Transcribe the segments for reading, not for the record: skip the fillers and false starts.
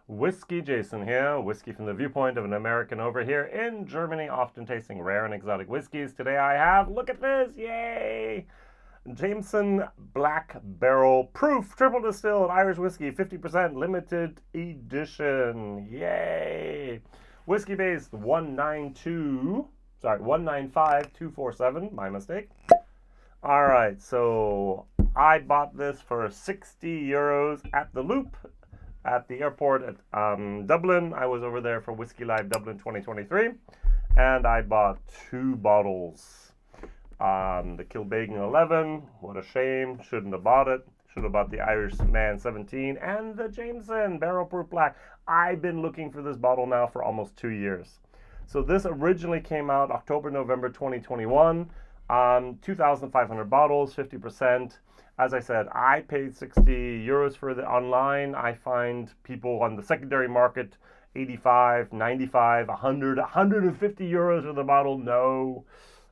WhiskyJason here, whiskey from the viewpoint of an American over here in Germany, often tasting rare and exotic whiskeys. Today I have, look at this, yay! Jameson Black Barrel Proof Triple Distilled Irish Whiskey, 50% limited edition, yay! Whiskybase 195247, my mistake. All right, so I bought this for 60 euros at the Loop at the airport at Dublin. I was over there for Whisky Live Dublin 2023, and I bought 2 bottles. The Kilbeggan 11, what a shame, shouldn't have bought it. Should have bought the Irishman 17 and the Jameson Barrel Proof Black. I've been looking for this bottle now for almost 2 years. So this originally came out October, November 2021. 2,500 bottles, 50%. As I said, I paid 60 euros for the online. I find people on the secondary market 85, 95, 100, 150 euros for the bottle. No.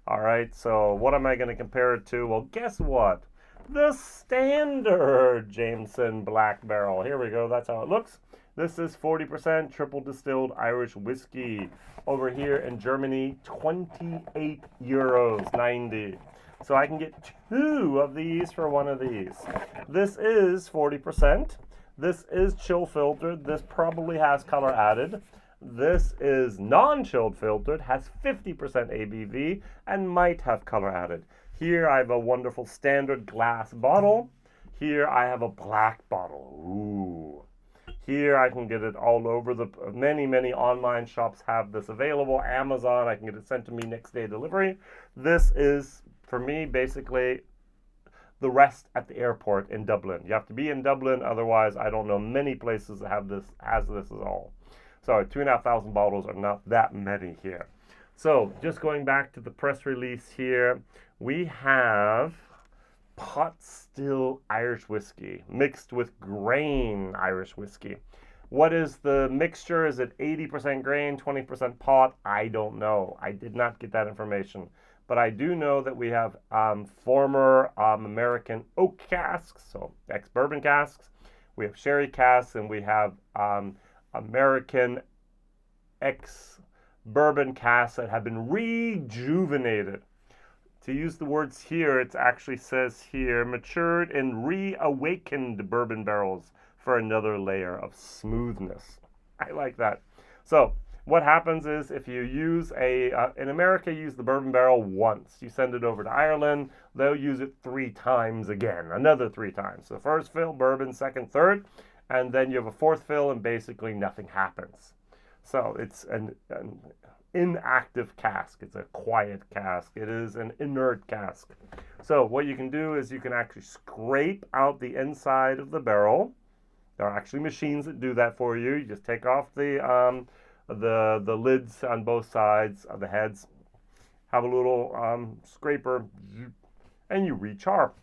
All right, so what am I going to compare it to? Well, guess what? The standard Jameson Black Barrel. Here we go. That's how it looks. This is 40% triple distilled Irish whiskey. Over here in Germany, 28 euros 90. So I can get 2 of these for 1 of these. This is 40%. This is chill filtered. This probably has color added. This is non-chilled filtered, has 50% ABV, and might have color added. Here I have a wonderful standard glass bottle. Here I have a black bottle. Ooh. Here I can get it all over. Many online shops have this available. Amazon, I can get it sent to me next day delivery. This is, for me, basically the rest at the airport in Dublin. You have to be in Dublin, otherwise I don't know many places that have this as this is all. So 2,500 bottles are not that many here. So just going back to the press release here, we have pot still Irish whiskey mixed with grain Irish whiskey. What is the mixture? Is it 80% grain, 20% pot? I don't know. I did not get that information. But I do know that we have former American oak casks, so ex-bourbon casks. We have sherry casks, and we have American ex-bourbon casks that have been rejuvenated. To use the words here, it actually says here, matured in reawakened bourbon barrels for another layer of smoothness. I like that. So what happens is if you use in America, you use the bourbon barrel once. You send it over to Ireland, they'll use it 3 times again, another 3 times. So first fill, bourbon, second, third, and then you have a 4th fill and basically nothing happens. So it's an inactive cask. It's a quiet cask. It is an inert cask. So what you can do is you can actually scrape out the inside of the barrel. There are actually machines that do that for you. You just take off the lids on both sides of the heads, have a little scraper, and you rechar.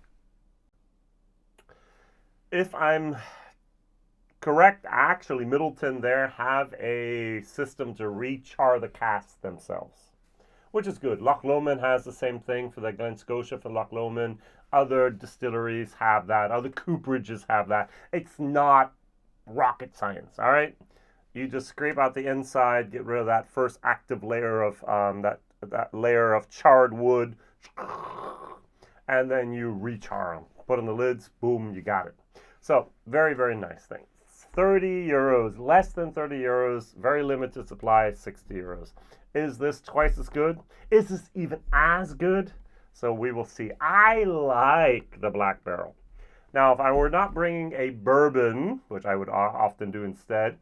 If I'm correct, actually Midleton there have a system to rechar the casks themselves, which is good. Loch Lomond has the same thing for the Glen Scotia for Loch Lomond. Other distilleries have that. Other cooperages have that. It's not rocket science, all right? You just scrape out the inside, get rid of that first active layer of that layer of charred wood, and then you rechar them. Put on the lids, boom, you got it. So very, very nice thing. 30 euros, less than 30 euros, very limited supply, 60 euros. Is this twice as good? Is this even as good? So we will see. I like the Black Barrel. Now, if I were not bringing a bourbon, which I would often do instead,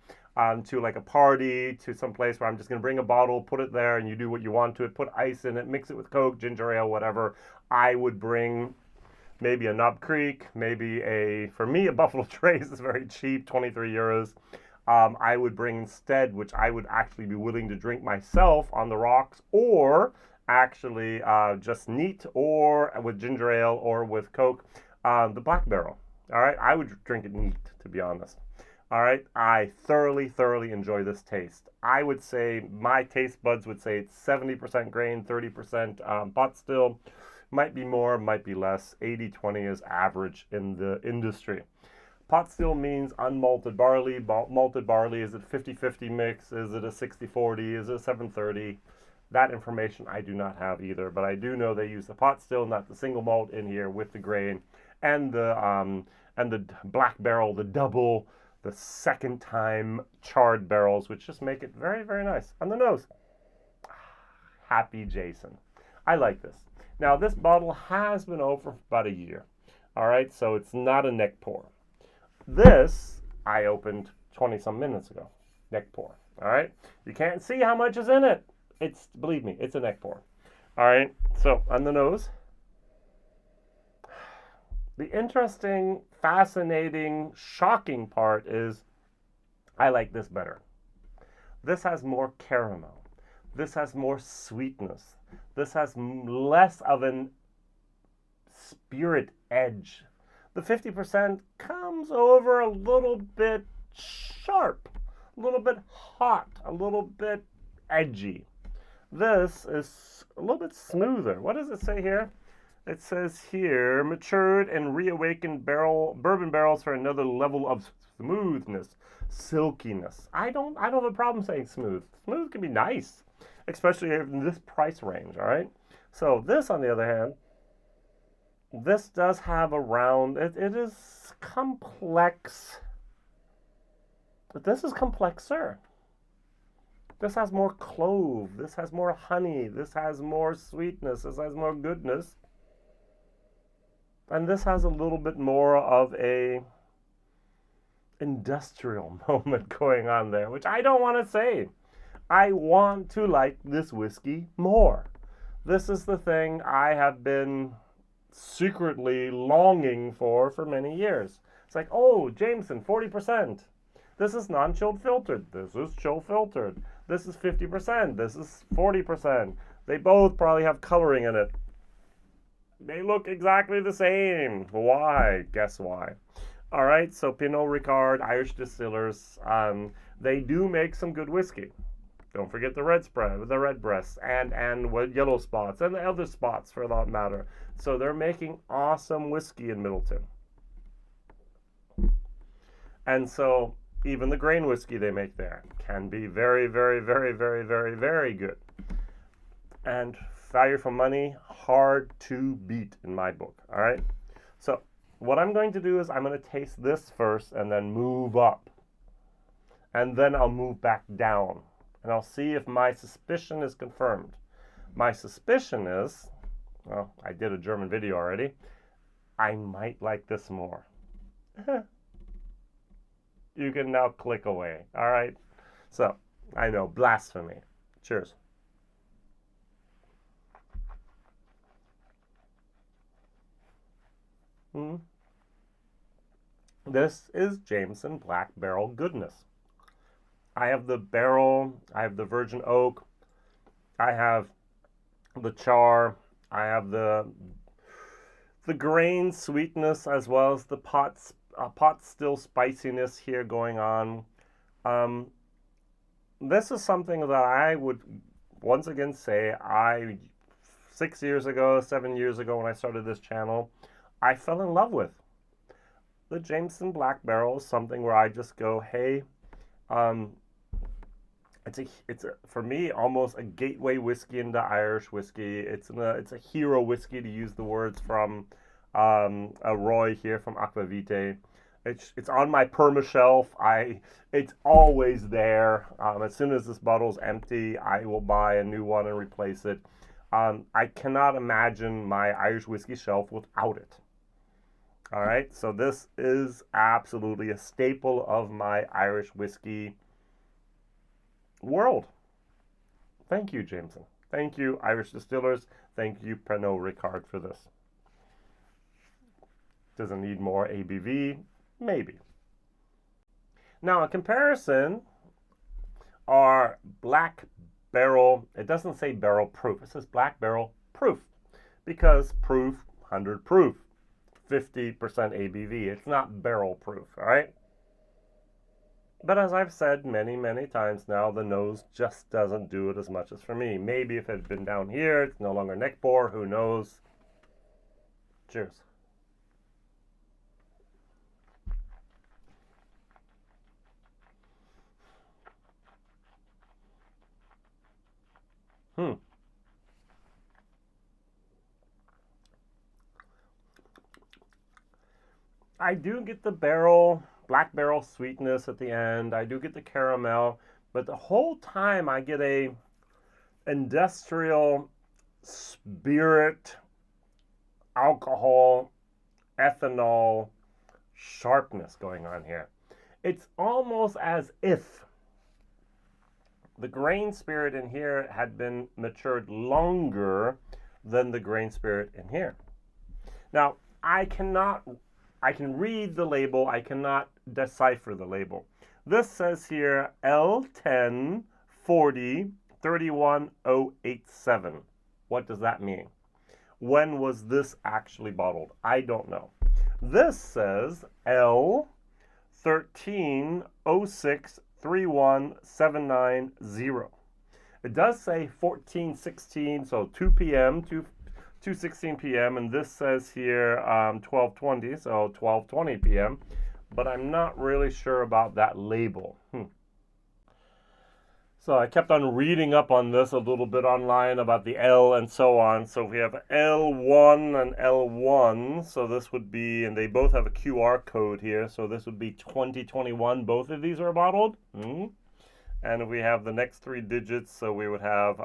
to like a party, to some place where I'm just going to bring a bottle, put it there, and you do what you want to it, put ice in it, mix it with Coke, ginger ale, whatever, I would bring maybe a Knob Creek, maybe for me, a Buffalo Trace is very cheap, 23 euros. I would bring instead, which I would actually be willing to drink myself on the rocks, or actually just neat, or with ginger ale, or with Coke, the Black Barrel. All right, I would drink it neat, to be honest. All right, I thoroughly enjoy this taste. I would say my taste buds would say it's 70% grain, 30% pot still. Might be more, might be less. 80-20 is average in the industry. Pot still means unmalted barley. Malted barley, is it 50-50 mix? Is it a 60-40? Is it a 730? That information I do not have either, but I do know they use the pot still, not the single malt in here with the grain, and the black barrel, the double, the second time charred barrels, which just make it very, very nice on the nose. Happy Jason. I like this. Now this bottle has been over for about a year. All right, so it's not a neck pour. This I opened 20 some minutes ago. Neck pour. All right, you can't see how much is in it. It's, believe me, it's a neck pour. All right, so on the nose, the interesting, fascinating, shocking part is I like this better. This has more caramel. This has more sweetness. This has less of an spirit edge. The 50% comes over a little bit sharp, a little bit hot, a little bit edgy. This is a little bit smoother. What does it say here? It says here, matured and reawakened bourbon barrels for another level of smoothness, silkiness. I don't have a problem saying smooth. Smooth can be nice, especially in this price range, all right? So this, on the other hand, this does have a round, it is complex. But this is complexer. This has more clove. This has more honey. This has more sweetness. This has more goodness. And this has a little bit more of a industrial moment going on there, which I don't want to say. I want to like this whiskey more. This is the thing I have been secretly longing for many years. It's like, oh, Jameson, 40%. This is non-chilled filtered. This is chill filtered. This is 50%. This is 40%. They both probably have coloring in it. They look exactly the same. Why? Guess why. All right, so Pinot Ricard, Irish distillers, they do make some good whiskey. Don't forget the red breasts, and yellow spots, and the other spots for that matter. So they're making awesome whiskey in Midleton. And so even the grain whiskey they make there can be very, very, very, very, very, very good. And value for money, hard to beat in my book, all right? So what I'm going to do is I'm going to taste this first and then move up. And then I'll move back down. And I'll see if my suspicion is confirmed. My suspicion is, well, I did a German video already, I might like this more. You can now click away, all right? So, I know, blasphemy. Cheers. This is Jameson Black Barrel goodness. I have the barrel, I have the virgin oak, I have the char, I have the grain sweetness as well as the pot still spiciness here going on. This is something that I would once again say 6 years ago, 7 years ago when I started this channel, I fell in love with. The Jameson Black Barrel is something where I just go, hey, it's for me almost a gateway whiskey into Irish whiskey. It's a hero whiskey, to use the words from a Roy here from Aquavite. It's on my perma shelf. It's always there. As soon as this bottle's empty, I will buy a new one and replace it. I cannot imagine my Irish whiskey shelf without it. All right, so this is absolutely a staple of my Irish whiskey world. Thank you, Jameson. Thank you, Irish distillers. Thank you, Pernod Ricard, for this. Does it need more ABV? Maybe. Now, a comparison are black barrel. It doesn't say barrel proof. It says black barrel proof, because proof, 100 proof, 50% ABV. It's not barrel proof, all right? But as I've said many, many times now, the nose just doesn't do it as much as for me. Maybe if it had been down here, it's no longer neck pour, who knows? Cheers. I do get the barrel, black barrel sweetness at the end. I do get the caramel, but the whole time I get a industrial spirit, alcohol, ethanol sharpness going on here. It's almost as if the grain spirit in here had been matured longer than the grain spirit in here. Now, I can read the label, I cannot decipher the label. This says here L10 40 31087. What does that mean? When was this actually bottled? I don't know. This says L1306 31790. It does say 1416, so 2 p.m., 2:16 p.m., and this says here 12:20, so 12:20 p.m., but I'm not really sure about that label. So I kept on reading up on this a little bit online about the L and so on. So we have L1 and L1, so this would be, and they both have a QR code here, so this would be 2021, both of these are bottled. And we have the next three digits, so we would have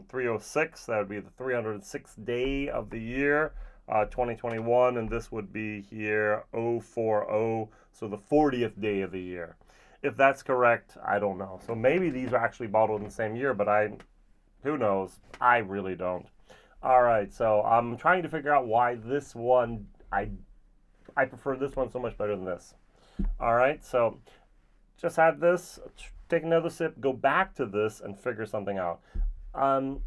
306, that would be the 306th day of the year, 2021, and this would be here 040, so the 40th day of the year. If that's correct, I don't know. So maybe these are actually bottled in the same year, but who knows? I really don't. All right, so I'm trying to figure out why this one, I prefer this one so much better than this. All right, so just had this, take another sip, go back to this, and figure something out.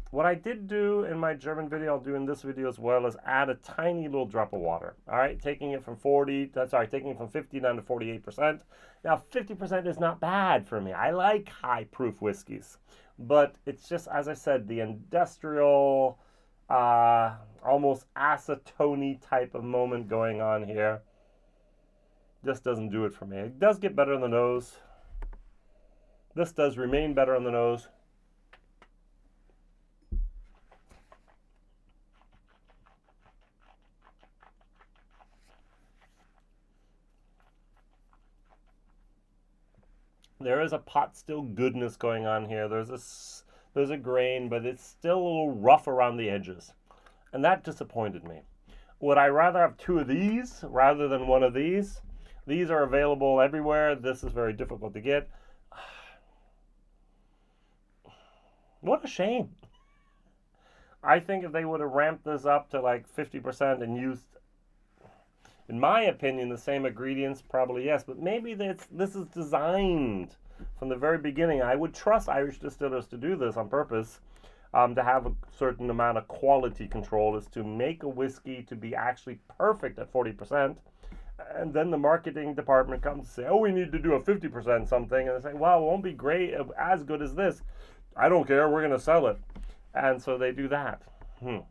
What I did do in my German video, I'll do in this video as well, is add a tiny little drop of water. All right, taking it from 50 down to 48%. Now, 50% is not bad for me. I like high proof whiskeys, but it's just, as I said, the industrial, almost acetone type of moment going on here just doesn't do it for me. It does get better on the nose. This does remain better on the nose. There is a pot still goodness going on here. There's a grain, but it's still a little rough around the edges. And that disappointed me. Would I rather have two of these rather than one of these? These are available everywhere. This is very difficult to get. What a shame. I think if they would have ramped this up to like 50% and used, in my opinion, the same ingredients, probably yes, but maybe this is designed from the very beginning. I would trust Irish distillers to do this on purpose, to have a certain amount of quality control, is to make a whiskey to be actually perfect at 40%, and then the marketing department comes and say, oh, we need to do a 50% something, and they say, well, it won't be great, as good as this. I don't care, we're going to sell it. And so they do that. All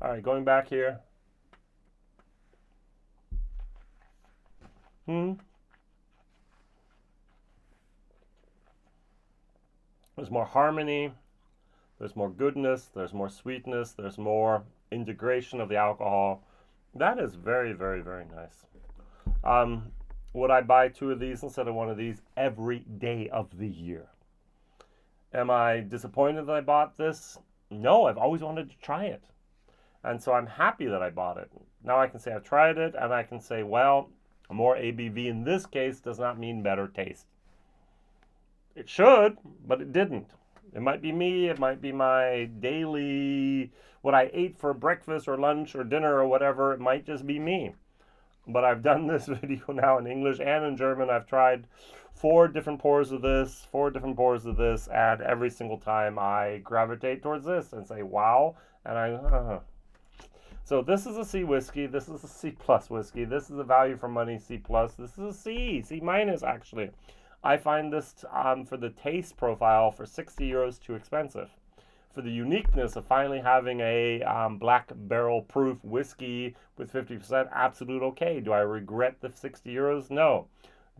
right, going back here. There's more harmony, there's more goodness, there's more sweetness, there's more integration of the alcohol. That is very, very, very nice. Would I buy two of these instead of one of these every day of the year? Am I disappointed that I bought this? No, I've always wanted to try it. And so I'm happy that I bought it. Now I can say I've tried it, and I can say, well, more ABV in this case does not mean better taste. It should, but it didn't. It might be me, it might be my daily, what I ate for breakfast or lunch or dinner or whatever, it might just be me. But I've done this video now in English and in German. I've tried 4 different pours of this, and every single time I gravitate towards this and say, wow, and So this is a C whiskey, this is a C plus whiskey, this is a value for money C plus, this is a C minus actually. I find this, for the taste profile, for 60 euros too expensive. For the uniqueness of finally having a black barrel proof whiskey with 50%, absolute okay. Do I regret the 60 euros? No.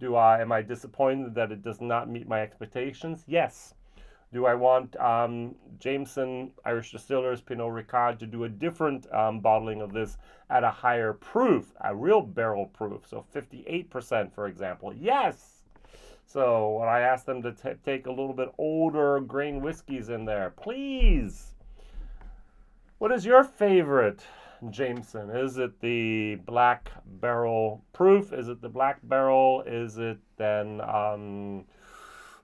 Am I disappointed that it does not meet my expectations? Yes. Do I want Jameson, Irish Distillers, Pinot Ricard to do a different bottling of this at a higher proof, a real barrel proof, so 58%, for example? Yes! So when I asked them to take a little bit older grain whiskeys in there, please. What is your favorite Jameson? Is it the black barrel proof? Is it the black barrel? Is it then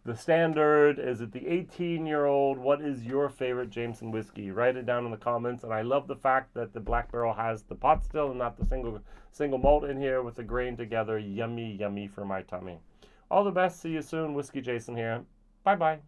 the standard? Is it the 18-year-old? What is your favorite Jameson whiskey? Write it down in the comments. And I love the fact that the black barrel has the pot still and not the single malt in here with the grain together. Yummy, yummy for my tummy. All the best. See you soon. Whiskey Jason here. Bye-bye.